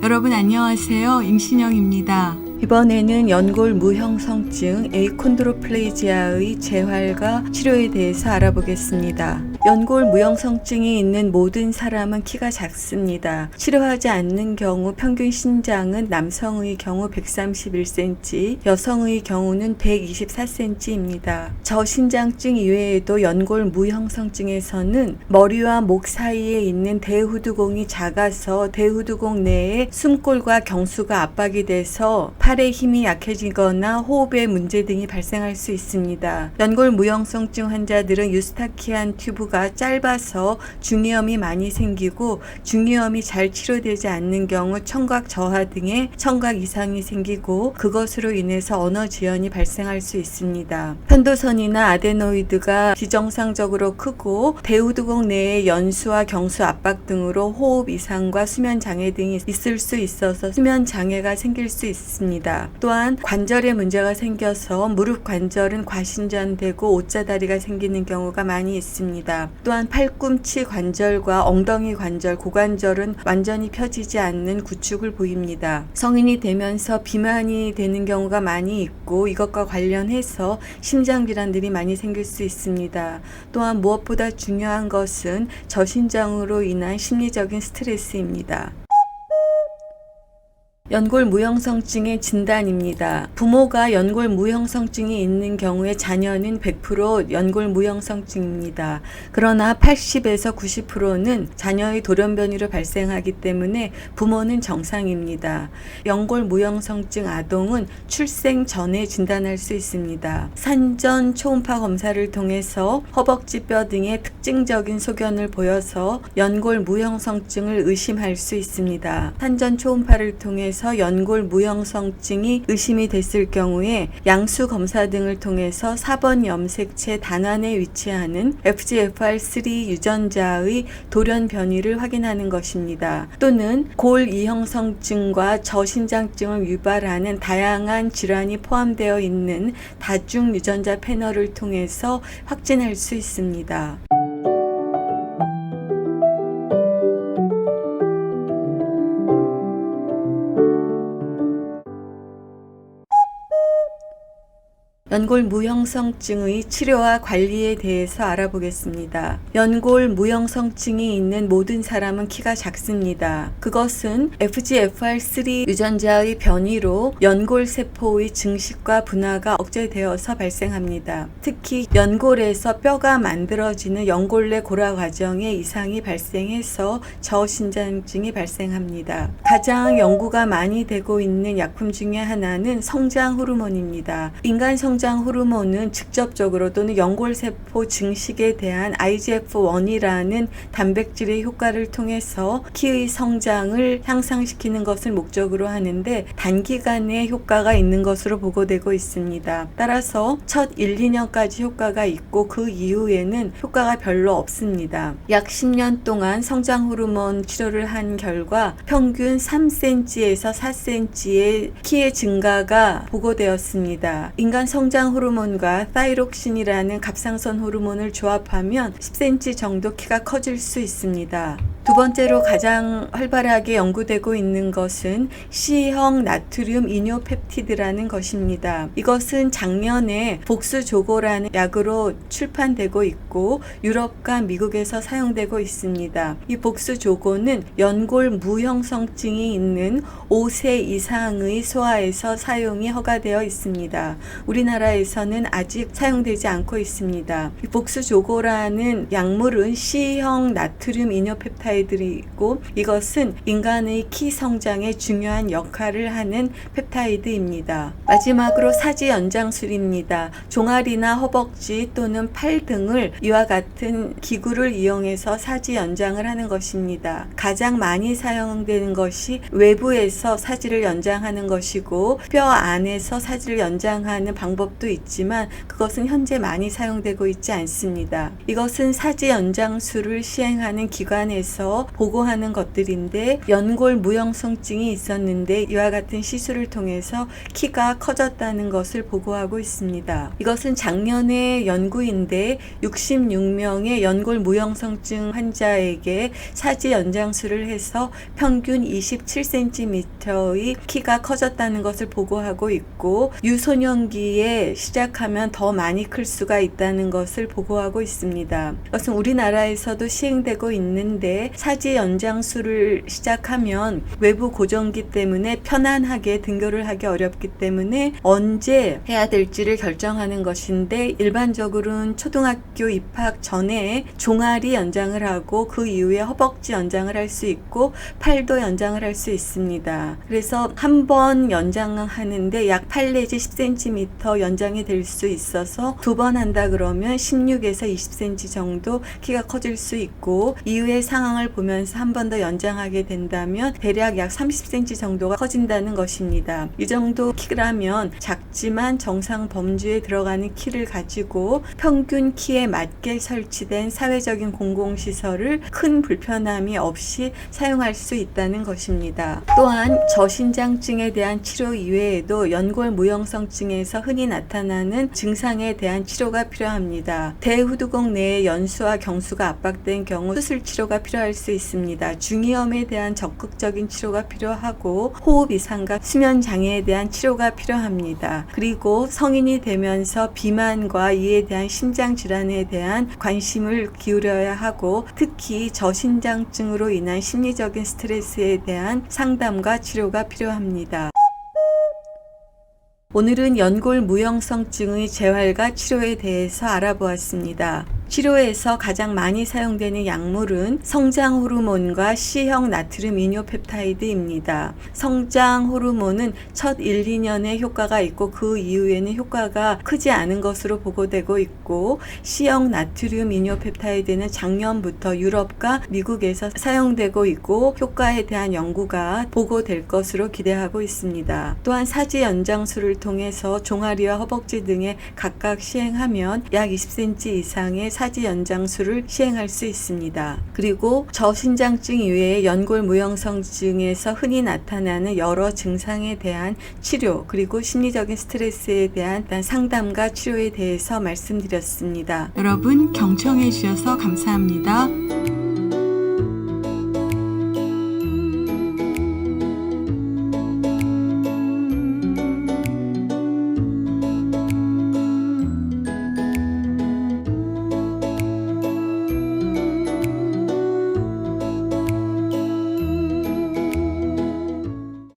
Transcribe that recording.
여러분 안녕하세요. 임신영입니다. 이번에는 연골 무형성증 에이콘드로플레이지아의 재활과 치료에 대해서 알아보겠습니다. 연골 무형성증이 있는 모든 사람은 키가 작습니다. 치료하지 않는 경우 평균 신장은 남성의 경우 131cm, 여성의 경우는 124cm입니다. 저신장증 이외에도 연골 무형성증에서는 머리와 목 사이에 있는 대후두공이 작아서 대후두공 내에 숨골과 경수가 압박이 돼서 팔의 힘이 약해지거나 호흡에 문제 등이 발생할 수 있습니다. 연골 무형성증 환자들은 유스타키안 튜브가 짧아서 중이염이 많이 생기고 중이염이 잘 치료되지 않는 경우 청각 저하 등의 청각 이상이 생기고 그것으로 인해서 언어 지연이 발생할 수 있습니다. 편도선이나 아데노이드가 비정상적으로 크고 대후두공 내에 연수와 경수 압박 등으로 호흡 이상과 수면 장애 등이 있을 수 있어서 수면 장애가 생길 수 있습니다. 또한 관절에 문제가 생겨서 무릎 관절은 과신전되고 옷자다리가 생기는 경우가 많이 있습니다. 또한 팔꿈치 관절과 엉덩이 관절, 고관절은 완전히 펴지지 않는 구축을 보입니다. 성인이 되면서 비만이 되는 경우가 많이 있고 이것과 관련해서 심장 질환들이 많이 생길 수 있습니다. 또한 무엇보다 중요한 것은 저신장으로 인한 심리적인 스트레스입니다. 연골 무형성증의 진단입니다. 부모가 연골 무형성증이 있는 경우에 자녀는 100% 연골 무형성증입니다. 그러나 80에서 90%는 자녀의 돌연변이로 발생하기 때문에 부모는 정상입니다. 연골 무형성증 아동은 출생 전에 진단할 수 있습니다. 산전 초음파 검사를 통해서 허벅지뼈 등의 특징적인 소견을 보여서 연골 무형성증을 의심할 수 있습니다. 산전 초음파를 통해서 연골 무형성증이 의심이 됐을 경우에 양수 검사 등을 통해서 4번 염색체 단환에 위치하는 FGFR3 유전자의 돌연 변이를 확인하는 것입니다. 또는 골 이형성증과 저신장증을 유발하는 다양한 질환이 포함되어 있는 다중 유전자 패널을 통해서 확진할 수 있습니다. 연골 무형성증의 치료와 관리에 대해서 알아보겠습니다. 연골 무형성증이 있는 모든 사람은 키가 작습니다. 그것은 FGFR3 유전자의 변이로 연골세포의 증식과 분화가 억제되어서 발생합니다. 특히 연골에서 뼈가 만들어지는 연골내 고라 과정에 이상이 발생해서 저신장증이 발생합니다. 가장 연구가 많이 되고 있는 약품 중에 하나는 성장 호르몬입니다. 인간 성장 호르몬은 직접적으로 또는 연골세포 증식에 대한 IGF-1이라는 단백질의 효과를 통해서 키의 성장을 향상시키는 것을 목적으로 하는데 단기간에 효과가 있는 것으로 보고되고 있습니다. 따라서 첫 1, 2년까지 효과가 있고 그 이후에는 효과가 별로 없습니다. 약 10년 동안 성장 호르몬 치료를 한 결과 평균 3cm에서 4cm의 키의 증가가 보고되었습니다. 인간 성장 호르몬과 타이록신이라는 갑상선 호르몬을 조합하면 10cm 정도 키가 커질 수 있습니다. 두 번째로 가장 활발하게 연구되고 있는 것은 C형 나트륨 이뇨펩티드라는 것입니다. 이것은 작년에 복수조고라는 약으로 출판되고 있고 유럽과 미국에서 사용되고 있습니다. 이 복수조고는 연골 무형성증이 있는 5세 이상의 소아에서 사용이 허가되어 있습니다. 우리나라에서는 아직 사용되지 않고 있습니다. 이 복수조고라는 약물은 C형 나트륨 이뇨펩타이드 들이고 이것은 인간의 키 성장에 중요한 역할을 하는 펩타이드입니다. 마지막으로 사지 연장술입니다. 종아리나 허벅지 또는 팔 등을 이와 같은 기구를 이용해서 사지 연장을 하는 것입니다. 가장 많이 사용되는 것이 외부에서 사지를 연장하는 것이고 뼈 안에서 사지를 연장하는 방법도 있지만 그것은 현재 많이 사용되고 있지 않습니다. 이것은 사지 연장술을 시행하는 기관에서 대해서 보고하는 것들인데, 연골 무형성증이 있었는데 이와 같은 시술을 통해서 키가 커졌다는 것을 보고하고 있습니다. 이것은 작년의 연구인데 66명의 연골 무형성증 환자에게 사지 연장술을 해서 평균 27cm의 키가 커졌다는 것을 보고하고 있고, 유소년기에 시작하면 더 많이 클 수가 있다는 것을 보고하고 있습니다. 이것은 우리나라에서도 시행되고 있는데, 사지 연장술을 시작하면 외부 고정기 때문에 편안하게 등교를 하기 어렵기 때문에 언제 해야 될지를 결정하는 것인데, 일반적으로는 초등학교 입학 전에 종아리 연장을 하고 그 이후에 허벅지 연장을 할 수 있고 팔도 연장을 할 수 있습니다. 그래서 한 번 연장하는데 약 8 내지 10cm 연장이 될 수 있어서 두 번 한다 그러면 16에서 20cm 정도 키가 커질 수 있고, 이후의 상황을 보면서 한 번 더 연장하게 된다면 대략 약 30cm 정도가 커진다는 것입니다. 이 정도 키라면 작지만 정상 범주에 들어가는 키를 가지고 평균 키에 맞게 설치된 사회적인 공공시설을 큰 불편함이 없이 사용할 수 있다는 것입니다. 또한 저신장증에 대한 치료 이외에도 연골 무형성증에서 흔히 나타나는 증상에 대한 치료가 필요합니다. 대후두곡 내의 연수와 경수가 압박된 경우 수술 치료가 필요할 수 있습니다. 중이염에 대한 적극적인 치료가 필요하고, 호흡 이상과 수면 장애에 대한 치료가 필요합니다. 그리고 성인이 되면서 비만과 이에 대한 심장 질환에 대한 관심을 기울여야 하고, 특히 저신장증으로 인한 심리적인 스트레스에 대한 상담과 치료가 필요합니다. 오늘은 연골 무형성증의 재활과 치료에 대해서 알아보았습니다. 치료에서 가장 많이 사용되는 약물은 성장 호르몬과 C형 나트륨 이뇨펩타이드입니다. 성장 호르몬은 첫 1, 2년에 효과가 있고 그 이후에는 효과가 크지 않은 것으로 보고되고 있고, C형 나트륨 이뇨펩타이드는 작년부터 유럽과 미국에서 사용되고 있고 효과에 대한 연구가 보고될 것으로 기대하고 있습니다. 또한 사지 연장술을 통해서 종아리와 허벅지 등에 각각 시행하면 약 20cm 이상의 사지 연장술을 시행할 수 있습니다. 그리고 저신장증 이외에 연골 무형성증에서 흔히 나타나는 여러 증상에 대한 치료, 그리고 심리적인 스트레스에 대한 상담과 치료에 대해서 말씀드렸습니다. 여러분 경청해 주셔서 감사합니다.